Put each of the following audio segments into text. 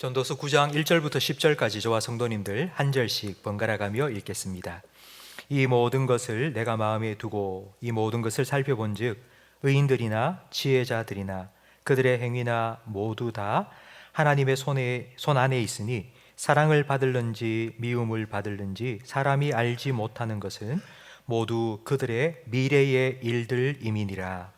전도서 9장 1절부터 10절까지 저와 성도님들 한 절씩 번갈아 가며 읽겠습니다. 이 모든 것을 내가 마음에 두고 이 모든 것을 살펴본즉 의인들이나 지혜자들이나 그들의 행위나 모두 다 하나님의 손 안에 있으니 사랑을 받을는지 미움을 받을는지 사람이 알지 못하는 것은 모두 그들의 미래의 일들임이니라.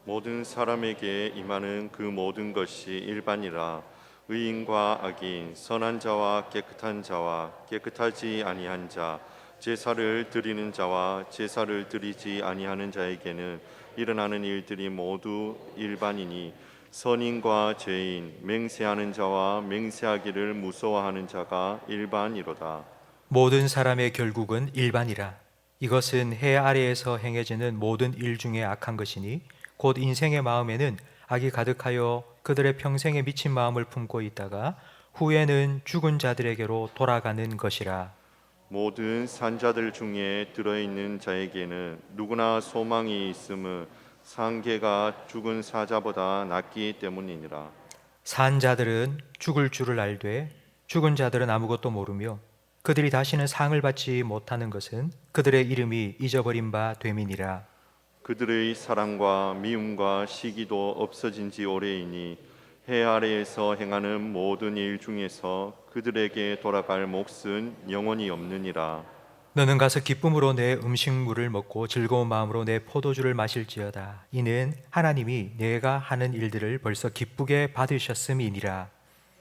모든 사람에게 임하는 그 모든 것이 일반이라. 의인과 악인, 선한 자와 깨끗한 자와 깨끗하지 아니한 자, 제사를 드리는 자와 제사를 드리지 아니하는 자에게는 일어나는 일들이 모두 일반이니 선인과 죄인, 맹세하는 자와 맹세하기를 무서워하는 자가 일반이로다. 모든 사람의 결국은 일반이라. 이것은 해 아래에서 행해지는 모든 일 중에 악한 것이니 곧 인생의 마음에는 악이 가득하여 그들의 평생에 미친 마음을 품고 있다가 후에는 죽은 자들에게로 돌아가는 것이라. 모든 산자들 중에 들어있는 자에게는 누구나 소망이 있음을 상계가 죽은 사자보다 낫기 때문이니라. 산 자들은 죽을 줄을 알되 죽은 자들은 아무것도 모르며 그들이 다시는 상을 받지 못하는 것은 그들의 이름이 잊어버린 바 됨이니라. 그들의 사랑과 미움과 시기도 없어진 지 오래이니 해 아래에서 행하는 모든 일 중에서 그들에게 돌아갈 몫은 영원히 없느니라. 너는 가서 기쁨으로 내 음식물을 먹고 즐거운 마음으로 내 포도주를 마실지어다. 이는 하나님이 내가 하는 일들을 벌써 기쁘게 받으셨음이니라.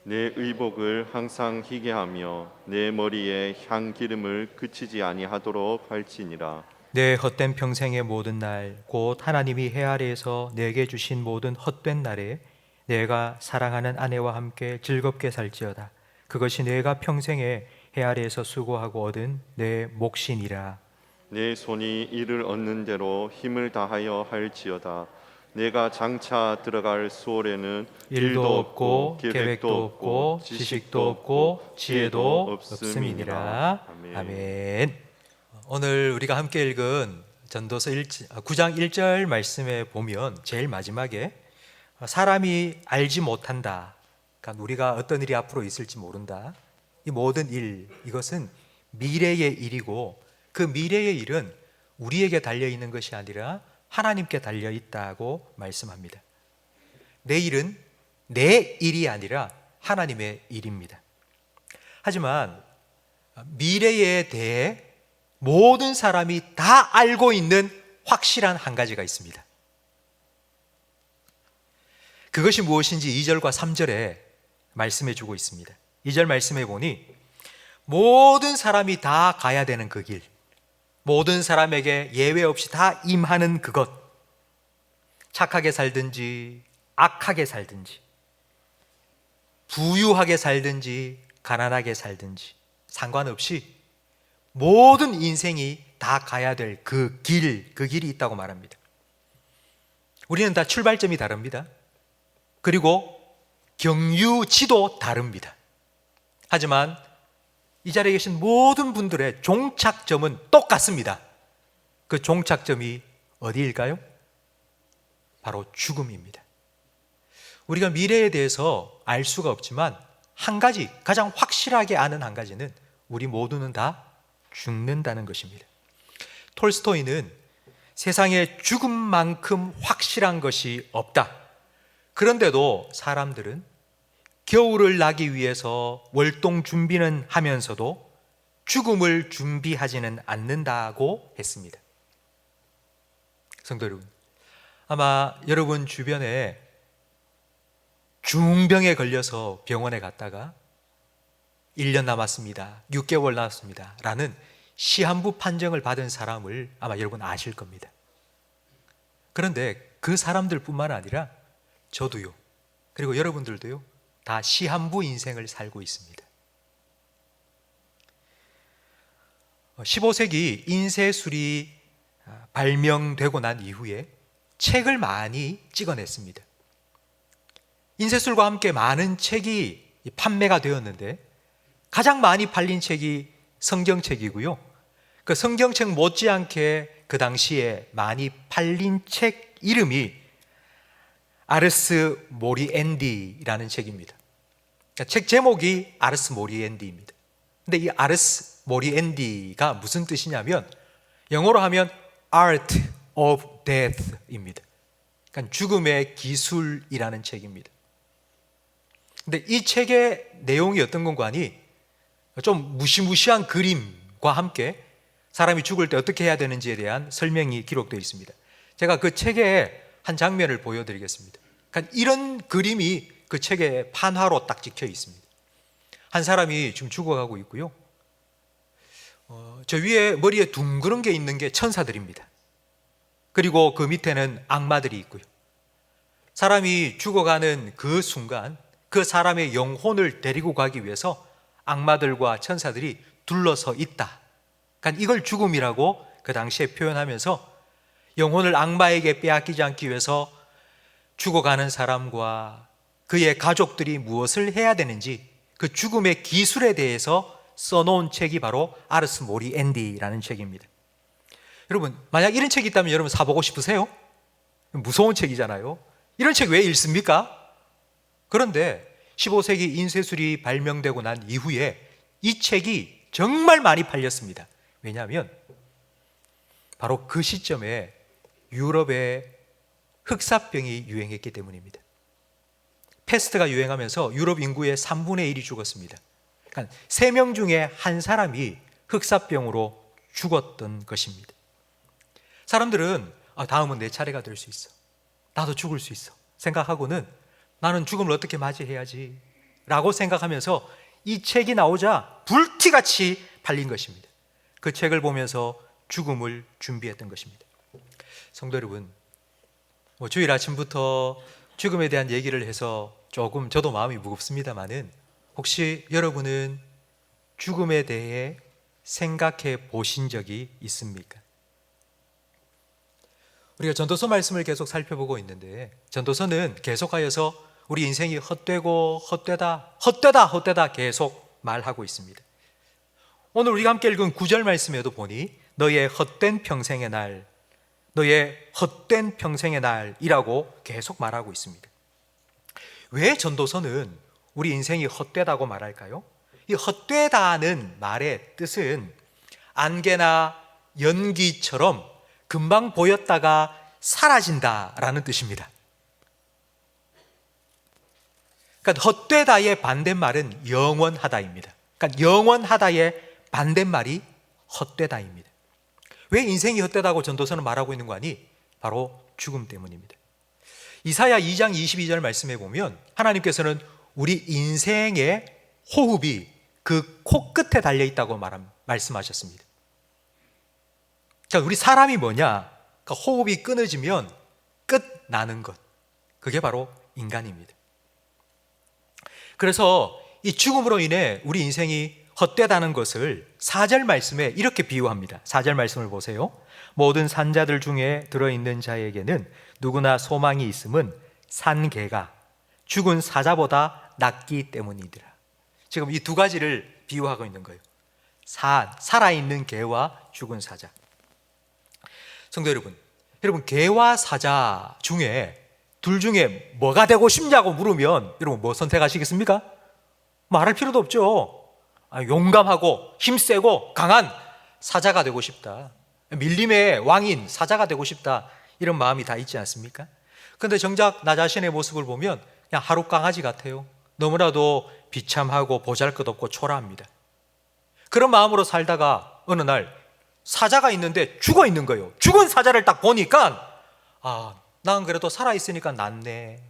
내 의복을 항상 희게 하며 내 머리에 향기름을 그치지 아니하도록 할지니라. 내 헛된 평생의 모든 날 곧 하나님이 해 아래에서 내게 주신 모든 헛된 날에 내가 사랑하는 아내와 함께 즐겁게 살지어다. 그것이 내가 평생에 해 아래에서 수고하고 얻은 내 몫이니라. 내 손이 이를 얻는 대로 힘을 다하여 할지어다. 내가 장차 들어갈 수월에는 일도 없고 계획도 없고 지식도 없고 지혜도 없음이니라. 아멘. 오늘 우리가 함께 읽은 전도서 9장 1절 말씀에 보면 제일 마지막에 사람이 알지 못한다. 그러니까 우리가 어떤 일이 앞으로 있을지 모른다. 이 모든 일, 이것은 미래의 일이고 그 미래의 일은 우리에게 달려있는 것이 아니라 하나님께 달려있다고 말씀합니다. 내일은 내 일이 아니라 하나님의 일입니다. 하지만 미래에 대해 모든 사람이 다 알고 있는 확실한 한 가지가 있습니다. 그것이 무엇인지 2절과 3절에 말씀해 주고 있습니다. 2절 말씀해 보니 모든 사람이 다 가야 되는 그 길, 모든 사람에게 예외 없이 다 임하는 그것, 착하게 살든지 악하게 살든지 부유하게 살든지 가난하게 살든지 상관없이 모든 인생이 다 가야 될 그 길이 있다고 말합니다. 우리는 다 출발점이 다릅니다. 그리고 경유지도 다릅니다. 하지만 이 자리에 계신 모든 분들의 종착점은 똑같습니다. 그 종착점이 어디일까요? 바로 죽음입니다. 우리가 미래에 대해서 알 수가 없지만 한 가지, 가장 확실하게 아는 한 가지는 우리 모두는 다 죽는다는 것입니다. 톨스토이는 세상에 죽음만큼 확실한 것이 없다. 그런데도 사람들은 겨울을 나기 위해서 월동 준비는 하면서도 죽음을 준비하지는 않는다고 했습니다. 성도 여러분, 아마 여러분 주변에 중병에 걸려서 병원에 갔다가 1년 남았습니다, 6개월 남았습니다 라는 시한부 판정을 받은 사람을 아마 여러분 아실 겁니다. 그런데 그 사람들 뿐만 아니라 저도요, 그리고 여러분들도요, 다 시한부 인생을 살고 있습니다. 15세기 인쇄술이 발명되고 난 이후에 책을 많이 찍어냈습니다. 인쇄술과 함께 많은 책이 판매가 되었는데 가장 많이 팔린 책이 성경책이고요. 그 성경책 못지않게 그 당시에 많이 팔린 책 이름이 아르스 모리엔디라는 책입니다. 책 제목이 아르스 모리엔디입니다. 근데 이 아르스 모리엔디가 무슨 뜻이냐면 영어로 하면 Art of Death입니다. 그러니까 죽음의 기술이라는 책입니다. 근데 이 책의 내용이 어떤 건가 하니 좀 무시무시한 그림과 함께 사람이 죽을 때 어떻게 해야 되는지에 대한 설명이 기록되어 있습니다. 제가 그 책의 한 장면을 보여드리겠습니다. 그러니까 이런 그림이 그 책의 판화로 딱 찍혀 있습니다. 한 사람이 지금 죽어가고 있고요. 저 위에 머리에 둥그런 게 있는 게 천사들입니다. 그리고 그 밑에는 악마들이 있고요. 사람이 죽어가는 그 순간 그 사람의 영혼을 데리고 가기 위해서 악마들과 천사들이 둘러서 있다. 그러니까 이걸 죽음이라고 그 당시에 표현하면서 영혼을 악마에게 빼앗기지 않기 위해서 죽어가는 사람과 그의 가족들이 무엇을 해야 되는지 그 죽음의 기술에 대해서 써놓은 책이 바로 아르스 모리엔디라는 책입니다. 여러분, 만약 이런 책이 있다면 여러분 사보고 싶으세요? 무서운 책이잖아요. 이런 책 왜 읽습니까? 그런데 15세기 인쇄술이 발명되고 난 이후에 이 책이 정말 많이 팔렸습니다. 왜냐하면 바로 그 시점에 유럽에 흑사병이 유행했기 때문입니다. 패스트가 유행하면서 유럽 인구의 3분의 1이 죽었습니다. 그러니까 3명 중에 한 사람이 흑사병으로 죽었던 것입니다. 사람들은 다음은 내 차례가 될 수 있어, 나도 죽을 수 있어 생각하고는 나는 죽음을 어떻게 맞이해야지 라고 생각하면서 이 책이 나오자 불티같이 팔린 것입니다. 그 책을 보면서 죽음을 준비했던 것입니다. 성도 여러분, 주일 아침부터 죽음에 대한 얘기를 해서 조금 저도 마음이 무겁습니다만은 혹시 여러분은 죽음에 대해 생각해 보신 적이 있습니까? 우리가 전도서 말씀을 계속 살펴보고 있는데 전도서는 계속하여서 우리 인생이 헛되고 헛되다 계속 말하고 있습니다. 오늘 우리가 함께 읽은 9절 말씀에도 보니 너의 헛된 평생의 날, 너의 헛된 평생의 날이라고 계속 말하고 있습니다. 왜 전도서는 우리 인생이 헛되다고 말할까요? 이 헛되다는 말의 뜻은 안개나 연기처럼 금방 보였다가 사라진다라는 뜻입니다. 그러니까 헛되다의 반대말은 영원하다입니다. 그러니까 영원하다의 반대말이 헛되다입니다. 왜 인생이 헛되다고 전도서는 말하고 있는 거 아니? 바로 죽음 때문입니다. 이사야 2장 22절 말씀해 보면 하나님께서는 우리 인생의 호흡이 그 코끝에 달려있다고 말씀하셨습니다. 그러니까 우리 사람이 뭐냐? 그러니까 호흡이 끊어지면 끝나는 것, 그게 바로 인간입니다. 그래서 이 죽음으로 인해 우리 인생이 헛되다는 것을 4절 말씀에 이렇게 비유합니다. 4절 말씀을 보세요. 모든 산자들 중에 들어있는 자에게는 누구나 소망이 있음은 산 개가 죽은 사자보다 낫기 때문이더라. 지금 이 두 가지를 비유하고 있는 거예요. 살아있는 개와 죽은 사자. 성도 여러분, 개와 사자 중에 둘 중에 뭐가 되고 싶냐고 물으면 여러분 뭐 선택하시겠습니까? 말할 필요도 없죠. 용감하고 힘세고 강한 사자가 되고 싶다, 밀림의 왕인 사자가 되고 싶다, 이런 마음이 다 있지 않습니까? 그런데 정작 나 자신의 모습을 보면 그냥 하루 강아지 같아요. 너무나도 비참하고 보잘것없고 초라합니다. 그런 마음으로 살다가 어느 날 사자가 있는데 죽어 있는 거예요. 죽은 사자를 딱 보니까 난 그래도 살아있으니까 낫네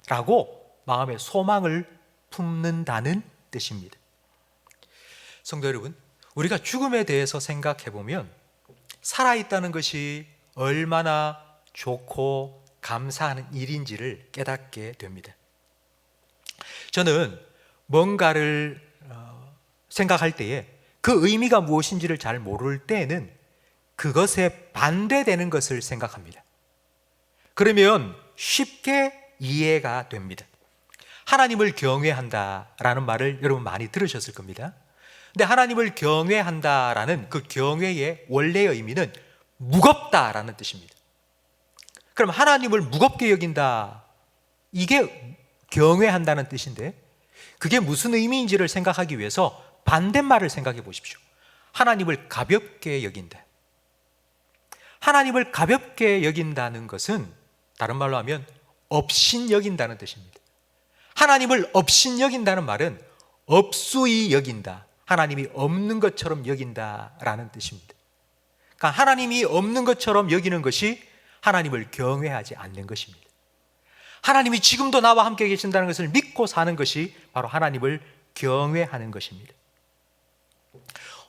라고 마음에 소망을 품는다는 뜻입니다. 성도 여러분, 우리가 죽음에 대해서 생각해 보면 살아있다는 것이 얼마나 좋고 감사한 일인지를 깨닫게 됩니다. 저는 뭔가를 생각할 때에 그 의미가 무엇인지를 잘 모를 때에는 그것에 반대되는 것을 생각합니다. 그러면 쉽게 이해가 됩니다. 하나님을 경외한다라는 말을 여러분 많이 들으셨을 겁니다. 근데 하나님을 경외한다라는 그 경외의 원래의 의미는 무겁다라는 뜻입니다. 그럼 하나님을 무겁게 여긴다, 이게 경외한다는 뜻인데 그게 무슨 의미인지를 생각하기 위해서 반대말을 생각해 보십시오. 하나님을 가볍게 여긴다. 하나님을 가볍게 여긴다는 것은 다른 말로 하면 업신 여긴다는 뜻입니다. 하나님을 업신 여긴다는 말은 없수이 여긴다. 하나님이 없는 것처럼 여긴다라는 뜻입니다. 그러니까 하나님이 없는 것처럼 여기는 것이 하나님을 경외하지 않는 것입니다. 하나님이 지금도 나와 함께 계신다는 것을 믿고 사는 것이 바로 하나님을 경외하는 것입니다.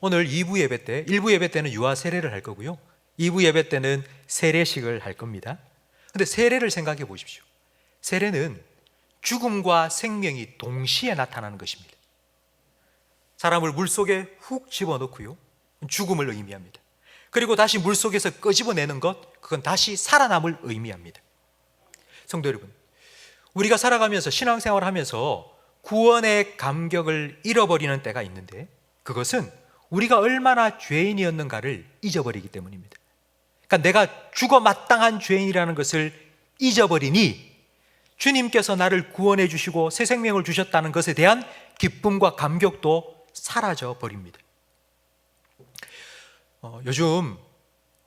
오늘 2부 예배 때, 1부 예배 때는 유아 세례를 할 거고요, 2부 예배 때는 세례식을 할 겁니다. 근데 세례를 생각해 보십시오. 세례는 죽음과 생명이 동시에 나타나는 것입니다. 사람을 물속에 훅 집어넣고요, 죽음을 의미합니다. 그리고 다시 물속에서 끄집어내는 것, 그건 다시 살아남을 의미합니다. 성도 여러분, 우리가 살아가면서 신앙생활을 하면서 구원의 감격을 잃어버리는 때가 있는데, 그것은 우리가 얼마나 죄인이었는가를 잊어버리기 때문입니다. 그러니까 내가 죽어 마땅한 죄인이라는 것을 잊어버리니 주님께서 나를 구원해 주시고 새 생명을 주셨다는 것에 대한 기쁨과 감격도 사라져 버립니다. 요즘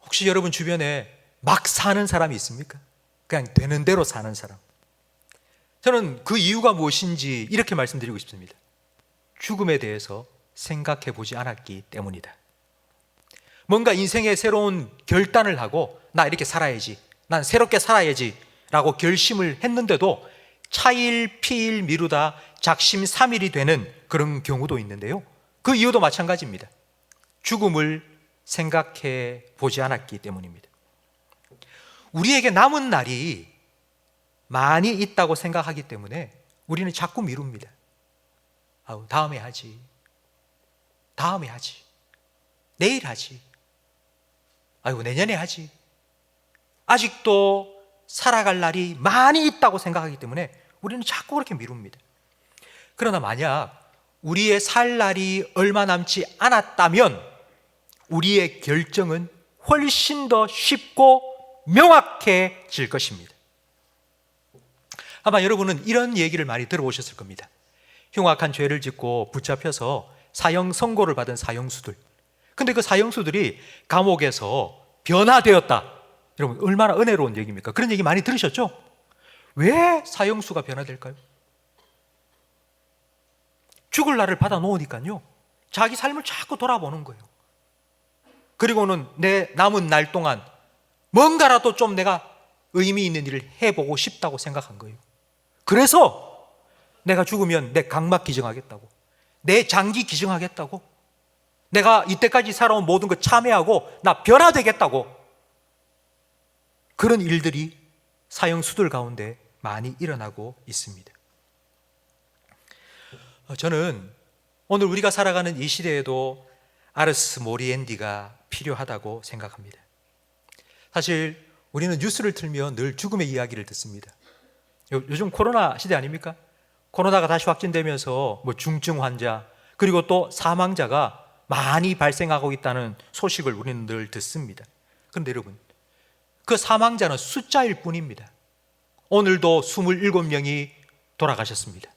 혹시 여러분 주변에 막 사는 사람이 있습니까? 그냥 되는 대로 사는 사람. 저는 그 이유가 무엇인지 이렇게 말씀드리고 싶습니다. 죽음에 대해서 생각해 보지 않았기 때문이다. 뭔가 인생의 새로운 결단을 하고 나 이렇게 살아야지, 난 새롭게 살아야지 라고 결심을 했는데도 차일 피일 미루다 작심삼일이 되는 그런 경우도 있는데요, 그 이유도 마찬가지입니다. 죽음을 생각해 보지 않았기 때문입니다. 우리에게 남은 날이 많이 있다고 생각하기 때문에 우리는 자꾸 미룹니다. 다음에 하지, 다음에 하지, 내일 하지, 내년에 하지. 아직도 살아갈 날이 많이 있다고 생각하기 때문에 우리는 자꾸 그렇게 미룹니다. 그러나 만약 우리의 살 날이 얼마 남지 않았다면 우리의 결정은 훨씬 더 쉽고 명확해질 것입니다. 아마 여러분은 이런 얘기를 많이 들어보셨을 겁니다. 흉악한 죄를 짓고 붙잡혀서 사형 선고를 받은 사형수들. 근데 그 사형수들이 감옥에서 변화되었다. 여러분, 얼마나 은혜로운 얘기입니까? 그런 얘기 많이 들으셨죠? 왜 사형수가 변화될까요? 죽을 날을 받아 놓으니까요, 자기 삶을 자꾸 돌아보는 거예요. 그리고는 내 남은 날 동안 뭔가라도 좀 내가 의미 있는 일을 해보고 싶다고 생각한 거예요. 그래서 내가 죽으면 내 각막 기증하겠다고, 내 장기 기증하겠다고, 내가 이때까지 살아온 모든 거 참회하고 나 변화되겠다고, 그런 일들이 사형수들 가운데 많이 일어나고 있습니다. 저는 오늘 우리가 살아가는 이 시대에도 아르스 모리엔디가 필요하다고 생각합니다. 사실 우리는 뉴스를 틀면 늘 죽음의 이야기를 듣습니다. 요즘 코로나 시대 아닙니까? 코로나가 다시 확진되면서 중증 환자, 그리고 또 사망자가 많이 발생하고 있다는 소식을 우리는 늘 듣습니다. 그런데 여러분, 그 사망자는 숫자일 뿐입니다. 오늘도 27명이 돌아가셨습니다.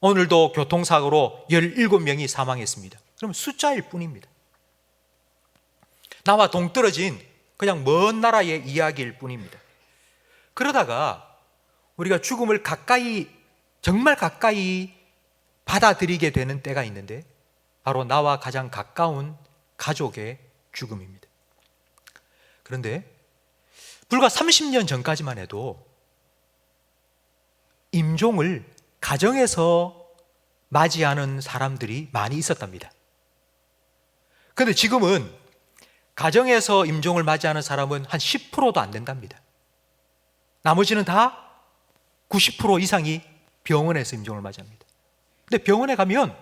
오늘도 교통사고로 17명이 사망했습니다. 그럼 숫자일 뿐입니다. 나와 동떨어진 그냥 먼 나라의 이야기일 뿐입니다. 그러다가 우리가 죽음을 가까이, 정말 가까이 받아들이게 되는 때가 있는데, 바로 나와 가장 가까운 가족의 죽음입니다. 그런데 불과 30년 전까지만 해도 임종을 가정에서 맞이하는 사람들이 많이 있었답니다. 그런데 지금은 가정에서 임종을 맞이하는 사람은 한 10%도 안 된답니다. 나머지는 다 90% 이상이 병원에서 임종을 맞이합니다. 근데 병원에 가면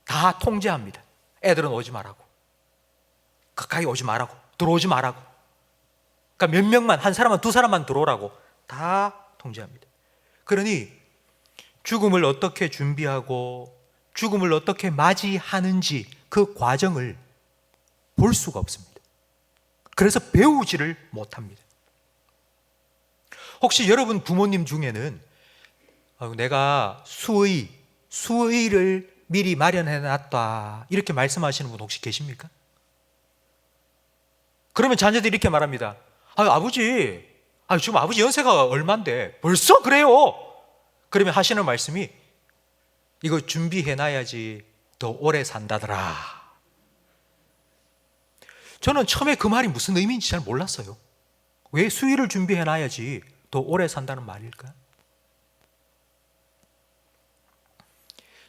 다 통제합니다. 애들은 오지 말라고, 가까이 오지 말라고, 들어오지 말라고. 그러니까 몇 명만, 한 사람만, 두 사람만 들어오라고 다 통제합니다. 그러니 죽음을 어떻게 준비하고 죽음을 어떻게 맞이하는지 그 과정을 볼 수가 없습니다. 그래서 배우지를 못합니다. 혹시 여러분 부모님 중에는 내가 수의를 미리 마련해 놨다 이렇게 말씀하시는 분 혹시 계십니까? 그러면 자녀들이 이렇게 말합니다. 아버지, 지금 아버지 연세가 얼만데 벌써 그래요? 그러면 하시는 말씀이 이거 준비해 놔야지 더 오래 산다더라. 저는 처음에 그 말이 무슨 의미인지 잘 몰랐어요. 왜 수의를 준비해 놔야지 더 오래 산다는 말일까?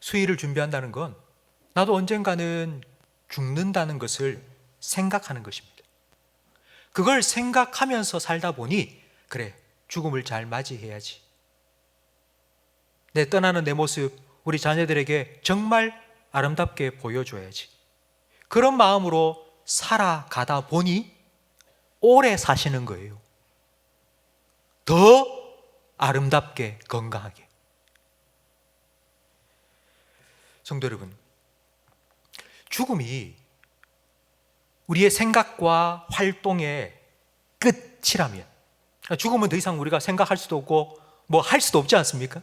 수의를 준비한다는 건 나도 언젠가는 죽는다는 것을 생각하는 것입니다. 그걸 생각하면서 살다 보니 그래, 죽음을 잘 맞이해야지. 내 떠나는 내 모습 우리 자녀들에게 정말 아름답게 보여줘야지. 그런 마음으로 살아가다 보니 오래 사시는 거예요. 더 아름답게 건강하게. 성도 여러분, 죽음이 우리의 생각과 활동의 끝이라면, 죽음은 더 이상 우리가 생각할 수도 없고 뭐 할 수도 없지 않습니까?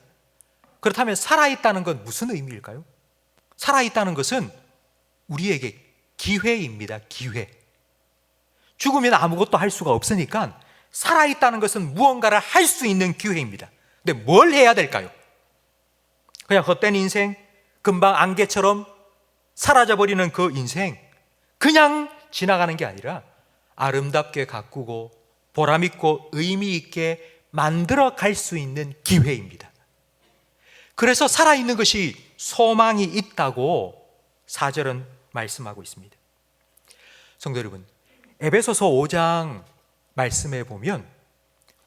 그렇다면 살아있다는 건 무슨 의미일까요? 살아있다는 것은 우리에게 기회입니다. 기회. 죽으면 아무것도 할 수가 없으니까 살아있다는 것은 무언가를 할 수 있는 기회입니다. 근데 뭘 해야 될까요? 그냥 헛된 인생, 금방 안개처럼 사라져버리는 그 인생, 그냥 지나가는 게 아니라 아름답게 가꾸고 보람있고 의미있게 만들어 갈 수 있는 기회입니다. 그래서 살아있는 것이 소망이 있다고 4절은 말씀하고 있습니다. 성도 여러분, 에베소서 5장 말씀에 보면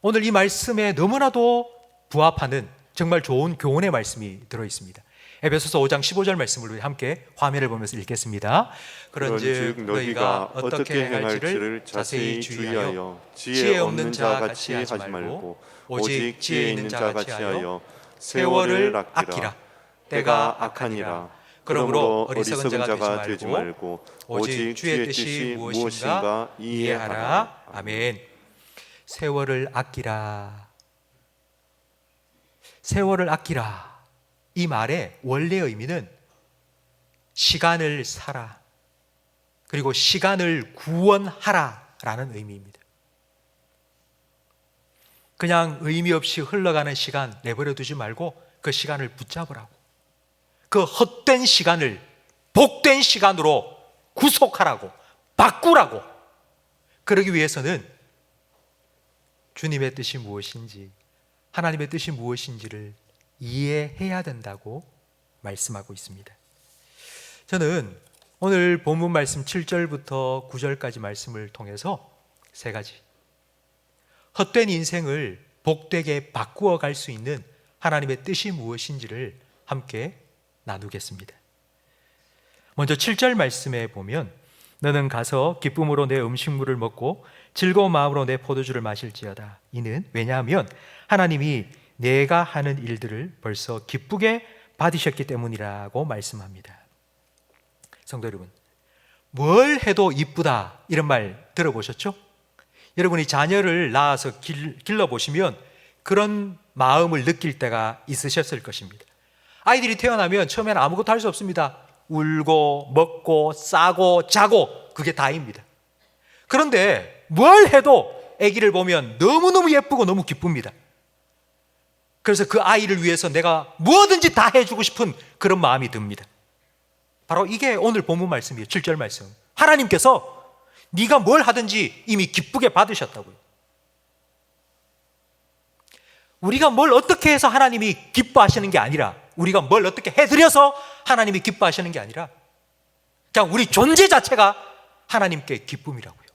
오늘 이 말씀에 너무나도 부합하는 정말 좋은 교훈의 말씀이 들어있습니다. 에베소서 5장 15절 말씀을 우리 함께 화면을 보면서 읽겠습니다. 그런즉 너희가 어떻게 행할지를 자세히 주의하여 지혜 없는 자 같이 하지 말고 오직 지혜 있는 자 같이 하여 세월을 아끼라. 때가 악하니라. 그러므로 어리석은 자가 되지 말고 오직 주의 뜻이 무엇인가 이해하라. 아멘. 세월을 아끼라. 세월을 아끼라. 이 말의 원래 의미는 시간을 사라, 그리고 시간을 구원하라 라는 의미입니다. 그냥 의미 없이 흘러가는 시간 내버려 두지 말고 그 시간을 붙잡으라고, 그 헛된 시간을 복된 시간으로 구속하라고, 바꾸라고. 그러기 위해서는 주님의 뜻이 무엇인지, 하나님의 뜻이 무엇인지를 이해해야 된다고 말씀하고 있습니다. 저는 오늘 본문 말씀 7절부터 9절까지 말씀을 통해서 세 가지, 헛된 인생을 복되게 바꾸어 갈 수 있는 하나님의 뜻이 무엇인지를 함께 나누겠습니다. 먼저 7절 말씀에 보면 너는 가서 기쁨으로 내 음식물을 먹고 즐거운 마음으로 내 포도주를 마실지어다. 이는 왜냐하면 하나님이 내가 하는 일들을 벌써 기쁘게 받으셨기 때문이라고 말씀합니다. 성도 여러분, 뭘 해도 이쁘다 이런 말 들어보셨죠? 여러분이 자녀를 낳아서 길러보시면 그런 마음을 느낄 때가 있으셨을 것입니다. 아이들이 태어나면 처음에는 아무것도 할 수 없습니다. 울고 먹고 싸고 자고 그게 다입니다. 그런데 뭘 해도 아기를 보면 너무너무 예쁘고 너무 기쁩니다. 그래서 그 아이를 위해서 내가 뭐든지 다 해주고 싶은 그런 마음이 듭니다. 바로 이게 오늘 본문 말씀이에요. 7절 말씀. 하나님께서 네가 뭘 하든지 이미 기쁘게 받으셨다고요. 우리가 뭘 어떻게 해서 하나님이 기뻐하시는 게 아니라, 우리가 뭘 어떻게 해드려서 하나님이 기뻐하시는 게 아니라 그냥 우리 존재 자체가 하나님께 기쁨이라고요.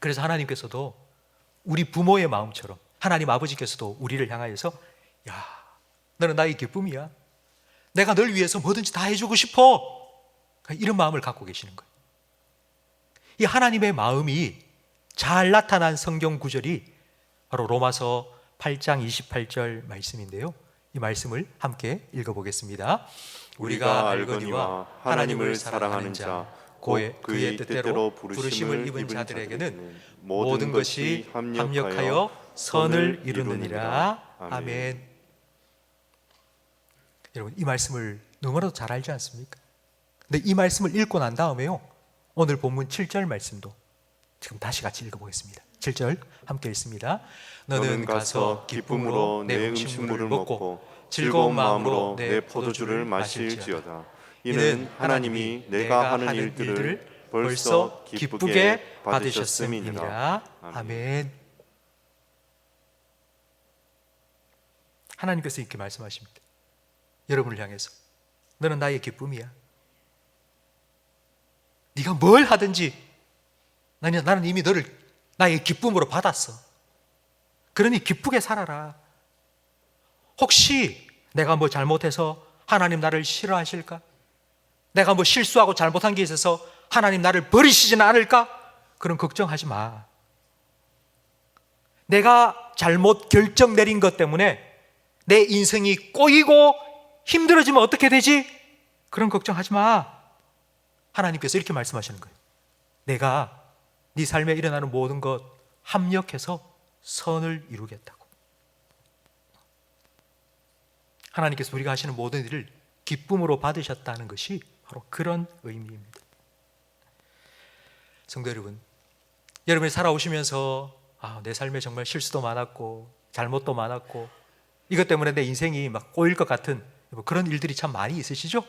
그래서 하나님께서도 우리 부모의 마음처럼 하나님 아버지께서도 우리를 향하여서 야, 너는 나의 기쁨이야. 내가 널 위해서 뭐든지 다 해주고 싶어. 이런 마음을 갖고 계시는 거예요. 이 하나님의 마음이 잘 나타난 성경 구절이 바로 로마서 8장 28절 말씀인데요. 이 말씀을 함께 읽어보겠습니다. 우리가 알거니와 하나님을 사랑하는 자 그의 뜻대로 부르심을 입은 자들에게는 모든 것이 합력하여 선을 이루느니라. 아멘. 여러분, 이 말씀을 너무나도 잘 알지 않습니까? 근데 이 말씀을 읽고 난 다음에요, 오늘 본문 7절 말씀도 지금 다시 같이 읽어보겠습니다. 7절 함께 읽습니다. 너는 가서 기쁨으로 내 음식물을 먹고 즐거운 마음으로 내 포도주를 마실지어다. 이는 하나님이 내가 하는 일들을 벌써 기쁘게 받으셨음이니라. 아멘. 하나님께서 이렇게 말씀하십니다. 여러분을 향해서 너는 나의 기쁨이야. 네가 뭘 하든지 나는 이미 너를 나의 기쁨으로 받았어. 그러니 기쁘게 살아라. 혹시 내가 뭐 잘못해서 하나님 나를 싫어하실까? 내가 뭐 실수하고 잘못한 게 있어서 하나님 나를 버리시지는 않을까? 그런 걱정하지 마. 내가 잘못 결정 내린 것 때문에 내 인생이 꼬이고 힘들어지면 어떻게 되지? 그런 걱정하지 마. 하나님께서 이렇게 말씀하시는 거예요. 내가 네 삶에 일어나는 모든 것 합력해서 선을 이루겠다고. 하나님께서 우리가 하시는 모든 일을 기쁨으로 받으셨다는 것이 바로 그런 의미입니다. 성도 여러분, 여러분이 살아오시면서 내 삶에 정말 실수도 많았고 잘못도 많았고 이것 때문에 내 인생이 막 꼬일 것 같은 그런 일들이 참 많이 있으시죠?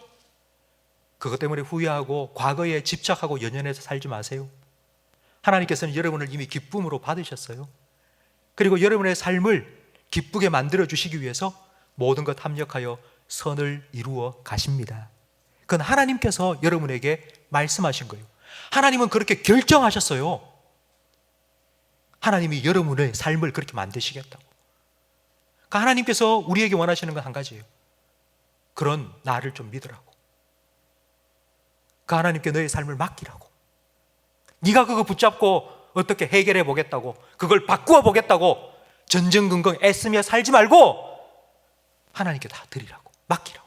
그것 때문에 후회하고 과거에 집착하고 연연해서 살지 마세요. 하나님께서는 여러분을 이미 기쁨으로 받으셨어요. 그리고 여러분의 삶을 기쁘게 만들어 주시기 위해서 모든 것 합력하여 선을 이루어 가십니다. 그건 하나님께서 여러분에게 말씀하신 거예요. 하나님은 그렇게 결정하셨어요. 하나님이 여러분의 삶을 그렇게 만드시겠다고. 그러니까 하나님께서 우리에게 원하시는 건 한 가지예요. 그런 나를 좀 믿으라고. 그 하나님께 너의 삶을 맡기라고. 네가 그거 붙잡고 어떻게 해결해 보겠다고, 그걸 바꾸어 보겠다고 전전긍긍 애쓰며 살지 말고 하나님께 다 드리라고, 맡기라고.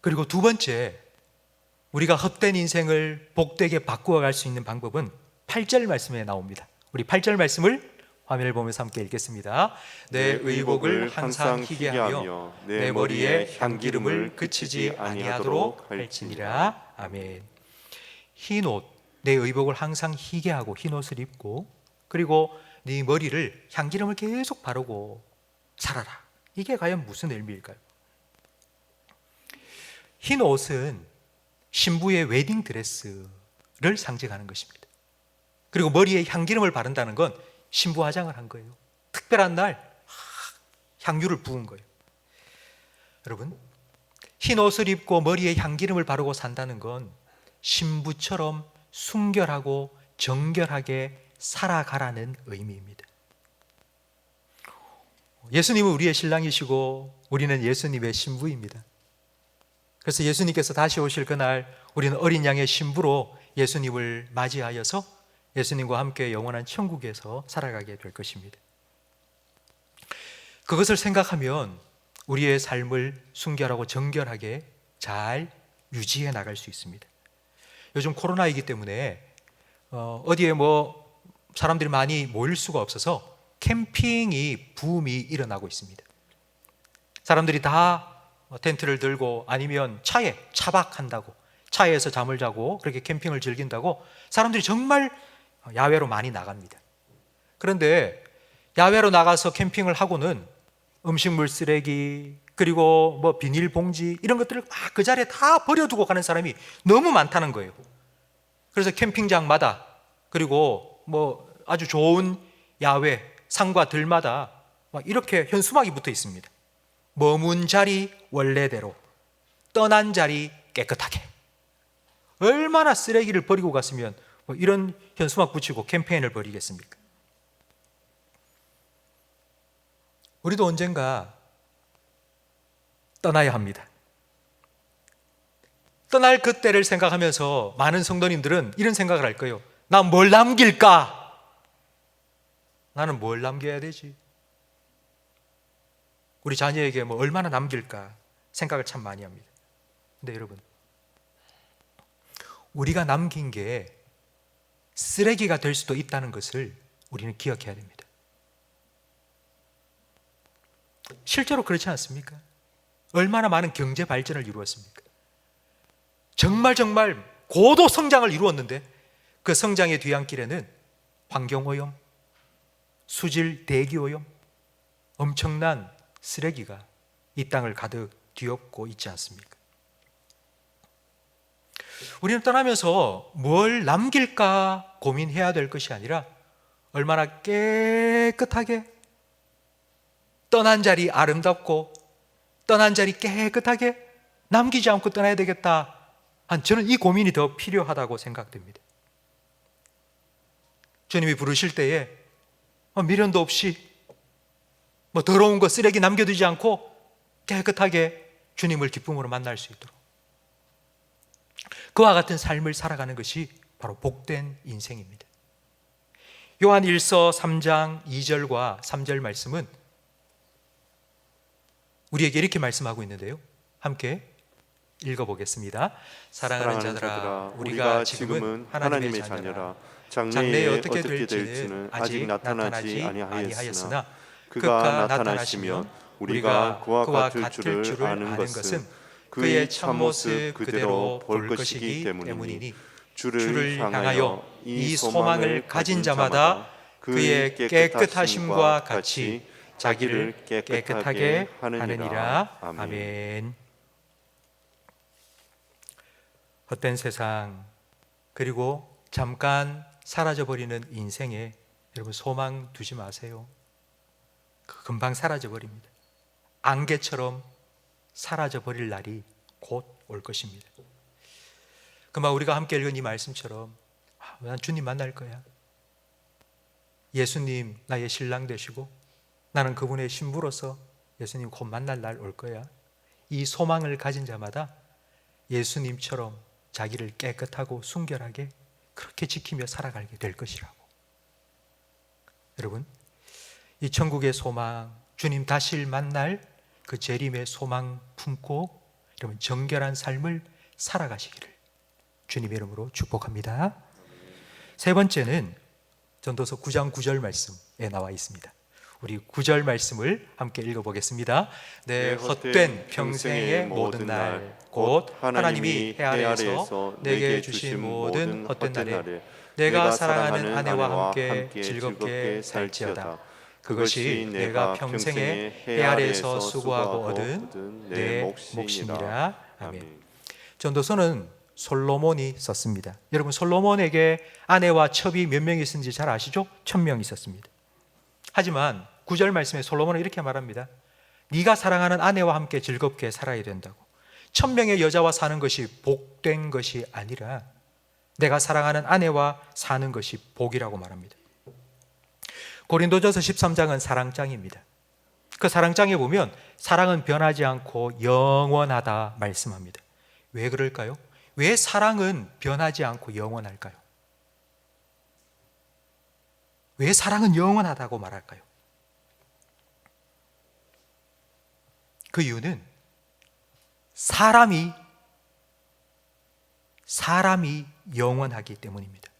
그리고 두 번째, 우리가 헛된 인생을 복되게 바꾸어 갈 수 있는 방법은 8절 말씀에 나옵니다. 우리 8절 말씀을 화면을 보면서 함께 읽겠습니다. 내 의복을 항상 희게 하며 내 머리에 향기름을 그치지 아니하도록 할지니라. 아멘. 흰 옷, 내 의복을 항상 희게 하고 흰 옷을 입고, 그리고 네 머리를 향기름을 계속 바르고 살아라. 이게 과연 무슨 의미일까요? 흰 옷은 신부의 웨딩 드레스를 상징하는 것입니다. 그리고 머리에 향기름을 바른다는 건 신부 화장을 한 거예요. 특별한 날 향유를 부은 거예요. 여러분, 흰 옷을 입고 머리에 향기름을 바르고 산다는 건 신부처럼 순결하고 정결하게 살아가라는 의미입니다. 예수님은 우리의 신랑이시고 우리는 예수님의 신부입니다. 그래서 예수님께서 다시 오실 그날 우리는 어린 양의 신부로 예수님을 맞이하여서 예수님과 함께 영원한 천국에서 살아가게 될 것입니다. 그것을 생각하면 우리의 삶을 순결하고 정결하게 잘 유지해 나갈 수 있습니다. 요즘 코로나이기 때문에 어디에 사람들이 많이 모일 수가 없어서 캠핑이 붐이 일어나고 있습니다. 사람들이 다 텐트를 들고 아니면 차에 차박한다고, 차에서 잠을 자고 그렇게 캠핑을 즐긴다고 사람들이 정말 야외로 많이 나갑니다. 그런데 야외로 나가서 캠핑을 하고는 음식물 쓰레기, 그리고 비닐봉지 이런 것들을 막 그 자리에 다 버려두고 가는 사람이 너무 많다는 거예요. 그래서 캠핑장마다, 그리고 아주 좋은 야외 산과 들마다 막 이렇게 현수막이 붙어 있습니다. 머문 자리 원래대로, 떠난 자리 깨끗하게. 얼마나 쓰레기를 버리고 갔으면 이런 현수막 붙이고 캠페인을 벌이겠습니까? 우리도 언젠가 떠나야 합니다. 떠날 그때를 생각하면서 많은 성도님들은 이런 생각을 할 거예요. 난 뭘 남길까? 나는 뭘 남겨야 되지? 우리 자녀에게 얼마나 남길까? 생각을 참 많이 합니다. 근데 여러분, 우리가 남긴 게 쓰레기가 될 수도 있다는 것을 우리는 기억해야 됩니다. 실제로 그렇지 않습니까? 얼마나 많은 경제 발전을 이루었습니까? 정말 고도 성장을 이루었는데 그 성장의 뒤안길에는 환경오염, 수질 대기오염, 엄청난 쓰레기가 이 땅을 가득 뒤엎고 있지 않습니까? 우리는 떠나면서 뭘 남길까 고민해야 될 것이 아니라 얼마나 깨끗하게 떠난 자리 아름답고 떠난 자리 깨끗하게 남기지 않고 떠나야 되겠다. 저는 이 고민이 더 필요하다고 생각됩니다. 주님이 부르실 때에 미련도 없이 더러운 거 쓰레기 남겨두지 않고 깨끗하게 주님을 기쁨으로 만날 수 있도록 그와 같은 삶을 살아가는 것이 바로 복된 인생입니다. 요한 1서 3장 2절과 3절 말씀은 우리에게 이렇게 말씀하고 있는데요, 함께 읽어보겠습니다. 사랑하는 자들아, 우리가 지금은 하나님의 자녀라. 장래에 어떻게 될지는 아직 나타나지 아니하였으나 그가 나타나시면 우리가 그와 같을 줄을 아는 것은 그의 참모습 그대로 볼 것이기 때문이니 주를 향하여 이 소망을 가진 자마다 그의 깨끗하심과 같이 자기를 깨끗하게 하느니라. 아멘. 헛된 세상 그리고 잠깐 사라져버리는 인생에 여러분 소망 두지 마세요. 금방 사라져버립니다. 안개처럼 사라져버릴 날이 곧 올 것입니다. 그만 우리가 함께 읽은 이 말씀처럼 난 주님 만날 거야. 예수님 나의 신랑 되시고 나는 그분의 신부로서 예수님 곧 만날 날 올 거야. 이 소망을 가진 자마다 예수님처럼 자기를 깨끗하고 순결하게 그렇게 지키며 살아가게 될 것이라고. 여러분, 이 천국의 소망, 주님 다시 만날 그 재림의 소망 품고 여러분 정결한 삶을 살아가시기를 주님의 이름으로 축복합니다. 세 번째는 전도서 9장 9절 말씀에 나와 있습니다. 우리 9절 말씀을 함께 읽어보겠습니다. 내 헛된 평생의 모든 날 곧 하나님이 해 아래에서 내게 주신 모든 헛된 날에 내가 사랑하는 아내와 함께 즐겁게 살지어다. 그것이 내가 평생에 해 아래에서 수고하고 얻은 내 몫이니라. 아멘. 전도서는 솔로몬이 썼습니다. 여러분, 솔로몬에게 아내와 첩이 몇 명이 있었는지 잘 아시죠? 1000명이 있었습니다. 하지만 9절 말씀에 솔로몬은 이렇게 말합니다. 네가 사랑하는 아내와 함께 즐겁게 살아야 된다고. 1000명의 여자와 사는 것이 복된 것이 아니라 내가 사랑하는 아내와 사는 것이 복이라고 말합니다. 고린도전서 13장은 사랑장입니다. 그 사랑장에 보면 사랑은 변하지 않고 영원하다 말씀합니다. 왜 그럴까요? 왜 사랑은 변하지 않고 영원할까요? 왜 사랑은 영원하다고 말할까요? 그 이유는 사람이 영원하기 때문입니다.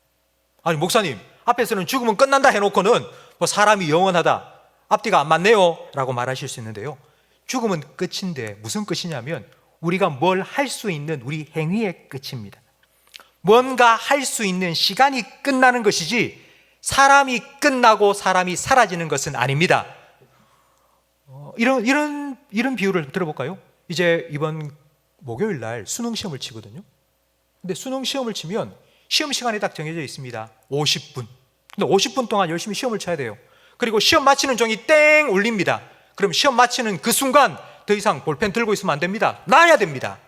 아니 목사님, 앞에서는 죽으면 끝난다 해놓고는 사람이 영원하다, 앞뒤가 안 맞네요 라고 말하실 수 있는데요, 죽음은 끝인데 무슨 끝이냐면 우리가 뭘 할 수 있는 우리 행위의 끝입니다. 뭔가 할 수 있는 시간이 끝나는 것이지 사람이 끝나고 사람이 사라지는 것은 아닙니다. 이런 비유를 들어볼까요? 이제 이번 목요일 날 수능 시험을 치거든요. 근데 수능 시험을 치면 시험 시간이 딱 정해져 있습니다. 50분. 근데 50분 동안 열심히 시험을 쳐야 돼요. 그리고 시험 마치는 종이 땡 울립니다. 그럼 시험 마치는 그 순간 더 이상 볼펜 들고 있으면 안 됩니다. 놔야 됩니다.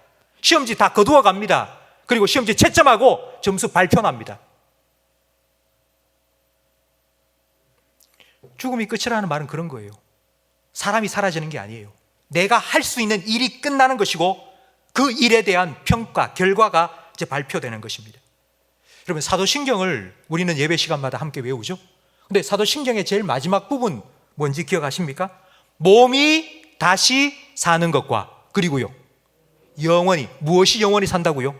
시험지 다 거두어 갑니다. 그리고 시험지 채점하고 점수 발표납니다. 죽음이 끝이라는 말은 그런 거예요. 사람이 사라지는 게 아니에요. 내가 할 수 있는 일이 끝나는 것이고 그 일에 대한 평가, 결과가 이제 발표되는 것입니다. 여러분, 사도신경을 우리는 예배 시간마다 함께 외우죠. 근데 사도신경의 제일 마지막 부분 뭔지 기억하십니까? 몸이 다시 사는 것과 그리고요, 영원히, 무엇이 영원히 산다고요?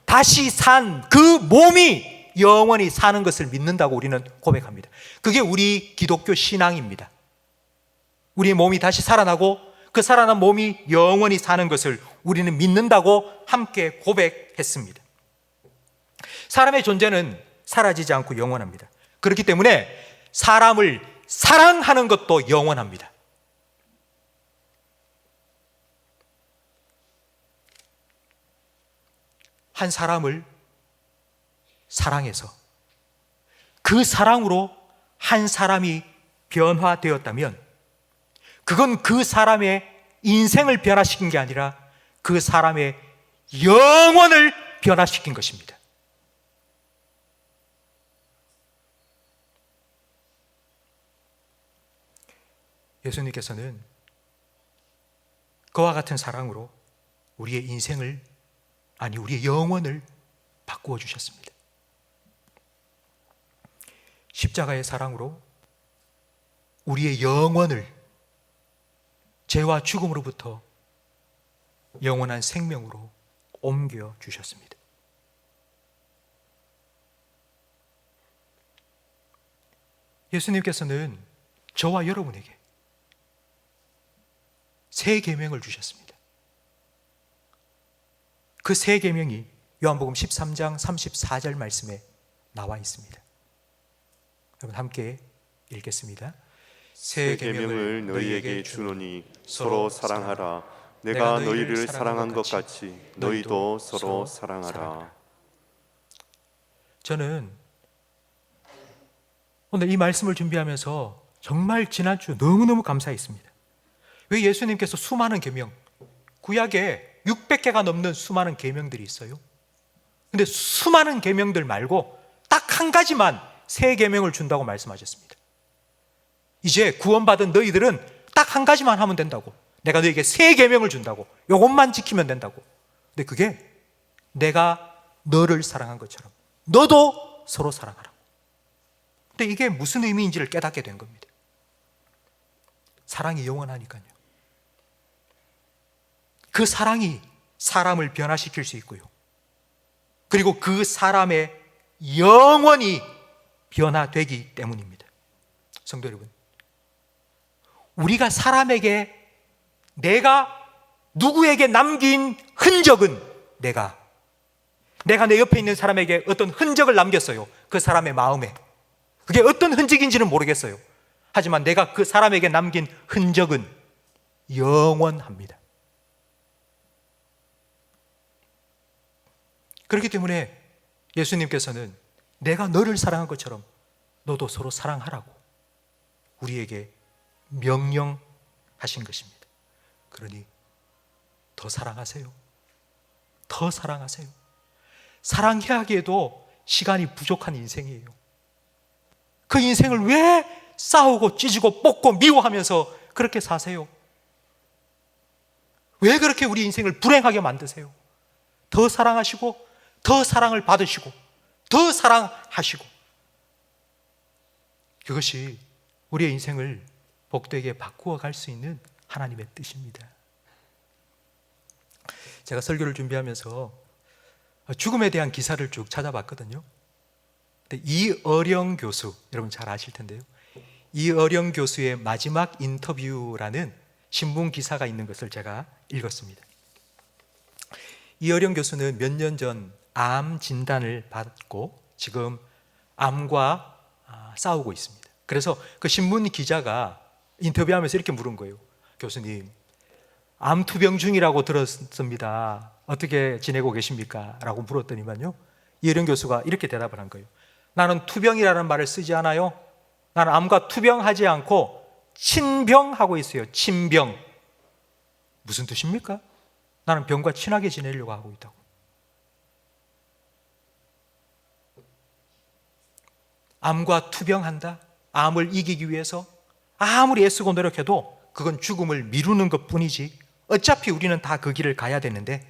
다시 산 그 몸이 영원히 사는 것을 믿는다고 우리는 고백합니다. 그게 우리 기독교 신앙입니다. 우리의 몸이 다시 살아나고 그 살아난 몸이 영원히 사는 것을 우리는 믿는다고 함께 고백했습니다. 사람의 존재는 사라지지 않고 영원합니다. 그렇기 때문에 사람을 사랑하는 것도 영원합니다. 한 사람을 사랑해서 그 사랑으로 한 사람이 변화되었다면 그건 그 사람의 인생을 변화시킨 게 아니라 그 사람의 영혼을 변화시킨 것입니다. 예수님께서는 그와 같은 사랑으로 우리의 인생을, 아니 우리의 영혼을 바꾸어 주셨습니다. 십자가의 사랑으로 우리의 영혼을 죄와 죽음으로부터 영원한 생명으로 옮겨 주셨습니다. 예수님께서는 저와 여러분에게 새 계명을 주셨습니다. 그 새 계명이 요한복음 13장 34절 말씀에 나와 있습니다. 여러분 함께 읽겠습니다. 새 계명을 너희에게 주노니 서로 사랑하라. 내가 너희를 사랑한 것 같이 너희도 서로 사랑하라. 저는 오늘 이 말씀을 준비하면서 정말 지난주 너무너무 감사했습니다. 왜 예수님께서 수많은 계명, 구약에 600개가 넘는 수많은 계명들이 있어요. 근데 수많은 계명들 말고 딱 한 가지만 새 계명을 준다고 말씀하셨습니다. 이제 구원받은 너희들은 딱 한 가지만 하면 된다고. 내가 너에게 새 계명을 준다고. 이것만 지키면 된다고. 근데 그게 내가 너를 사랑한 것처럼 너도 서로 사랑하라고. 근데 이게 무슨 의미인지를 깨닫게 된 겁니다. 사랑이 영원하니까요. 그 사랑이 사람을 변화시킬 수 있고요. 그리고 그 사람의 영원히 변화되기 때문입니다. 성도 여러분, 우리가 사람에게 내가 누구에게 남긴 흔적은 내가 내 옆에 있는 사람에게 어떤 흔적을 남겼어요. 그 사람의 마음에. 그게 어떤 흔적인지는 모르겠어요. 하지만 내가 그 사람에게 남긴 흔적은 영원합니다. 그렇기 때문에 예수님께서는 내가 너를 사랑한 것처럼 너도 서로 사랑하라고 우리에게 명령하신 것입니다. 그러니 더 사랑하세요. 더 사랑하세요. 사랑해야 하기에도 시간이 부족한 인생이에요. 그 인생을 왜 싸우고 찢고 뽑고 미워하면서 그렇게 사세요? 왜 그렇게 우리 인생을 불행하게 만드세요? 더 사랑하시고 더 사랑을 받으시고 더 사랑하시고, 그것이 우리의 인생을 복되게 바꾸어 갈 수 있는 하나님의 뜻입니다. 제가 설교를 준비하면서 죽음에 대한 기사를 쭉 찾아봤거든요. 근데 이어령 교수, 여러분 잘 아실 텐데요. 이어령 교수의 마지막 인터뷰라는 신문 기사가 있는 것을 제가 읽었습니다. 이어령 교수는 몇 년 전 암 진단을 받고 지금 암과 싸우고 있습니다. 그래서 그 신문 기자가 인터뷰하면서 이렇게 물은 거예요. 교수님, 암 투병 중이라고 들었습니다. 어떻게 지내고 계십니까? 라고 물었더니만요, 이어령 교수가 이렇게 대답을 한 거예요. 나는 투병이라는 말을 쓰지 않아요. 나는 암과 투병하지 않고 친병하고 있어요. 친병. 무슨 뜻입니까? 나는 병과 친하게 지내려고 하고 있다고. 암과 투병한다? 암을 이기기 위해서 아무리 애쓰고 노력해도 그건 죽음을 미루는 것뿐이지 어차피 우리는 다 그 길을 가야 되는데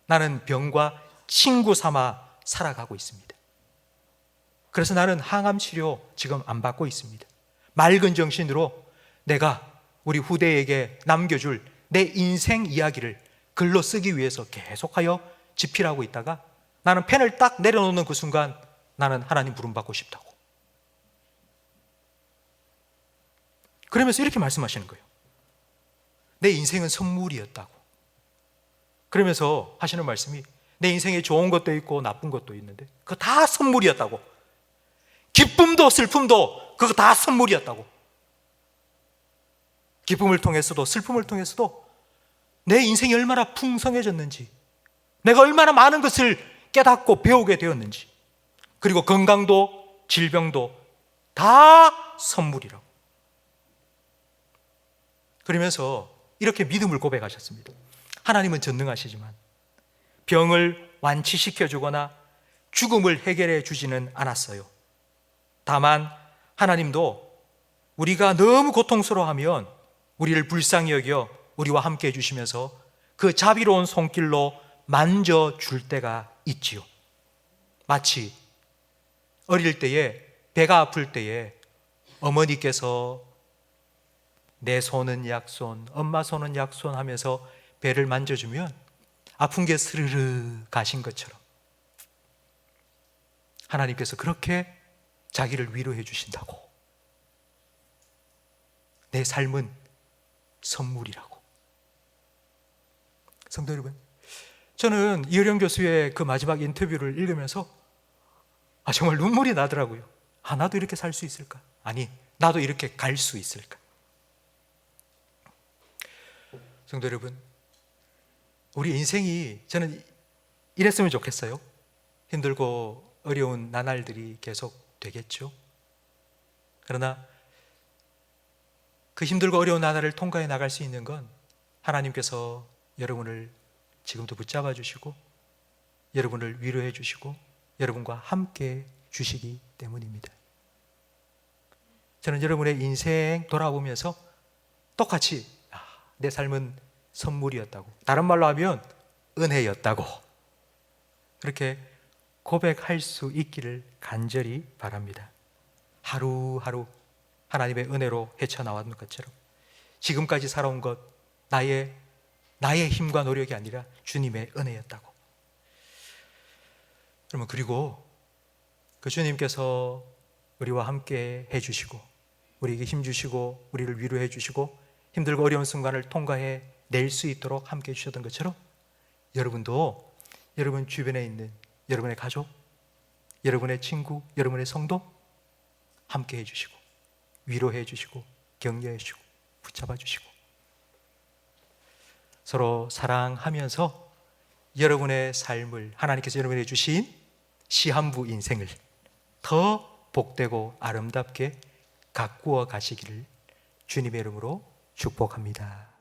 나는 병과 친구 삼아 살아가고 있습니다. 그래서 나는 항암 치료 지금 안 받고 있습니다. 맑은 정신으로 내가 우리 후대에게 남겨줄 내 인생 이야기를 글로 쓰기 위해서 계속하여 집필하고 있다가 나는 펜을 딱 내려놓는 그 순간 나는 하나님 부름받고 싶다고. 그러면서 이렇게 말씀하시는 거예요. 내 인생은 선물이었다고. 그러면서 하시는 말씀이 내 인생에 좋은 것도 있고 나쁜 것도 있는데 그거 다 선물이었다고. 기쁨도 슬픔도 그거 다 선물이었다고. 기쁨을 통해서도 슬픔을 통해서도 내 인생이 얼마나 풍성해졌는지, 내가 얼마나 많은 것을 깨닫고 배우게 되었는지, 그리고 건강도 질병도 다 선물이라고. 그러면서 이렇게 믿음을 고백하셨습니다. 하나님은 전능하시지만 병을 완치시켜주거나 죽음을 해결해 주지는 않았어요. 다만 하나님도 우리가 너무 고통스러워하면 우리를 불쌍히 여겨 우리와 함께 해주시면서 그 자비로운 손길로 만져줄 때가 있지요. 마치 어릴 때에 배가 아플 때에 어머니께서 내 손은 약손, 엄마 손은 약손 하면서 배를 만져주면 아픈 게 스르르 가신 것처럼 하나님께서 그렇게 자기를 위로해 주신다고. 내 삶은 선물이라고. 성도 여러분, 저는 이효령 교수의 그 마지막 인터뷰를 읽으면서 정말 눈물이 나더라고요. 나도 이렇게 살 수 있을까? 아니, 나도 이렇게 갈 수 있을까? 성도 여러분, 우리 인생이 저는 이랬으면 좋겠어요. 힘들고 어려운 나날들이 계속 되겠죠. 그러나 그 힘들고 어려운 나날을 통과해 나갈 수 있는 건 하나님께서 여러분을 지금도 붙잡아 주시고 여러분을 위로해 주시고 여러분과 함께 주시기 때문입니다. 저는 여러분의 인생 돌아보면서 똑같이 내 삶은 선물이었다고, 다른 말로 하면 은혜였다고, 그렇게 고백할 수 있기를 간절히 바랍니다. 하루하루 하나님의 은혜로 헤쳐나왔는 것처럼 지금까지 살아온 것 나의 힘과 노력이 아니라 주님의 은혜였다고. 여러분, 그리고 그 주님께서 우리와 함께 해주시고 우리에게 힘주시고 우리를 위로해 주시고 힘들고 어려운 순간을 통과해 낼 수 있도록 함께 해주셨던 것처럼 여러분도 여러분 주변에 있는 여러분의 가족, 여러분의 친구, 여러분의 성도 함께 해주시고 위로해 주시고 격려해 주시고 붙잡아 주시고 서로 사랑하면서 여러분의 삶을, 하나님께서 여러분에게 주신 시한부 인생을 더 복되고 아름답게 가꾸어 가시기를 주님의 이름으로 축복합니다.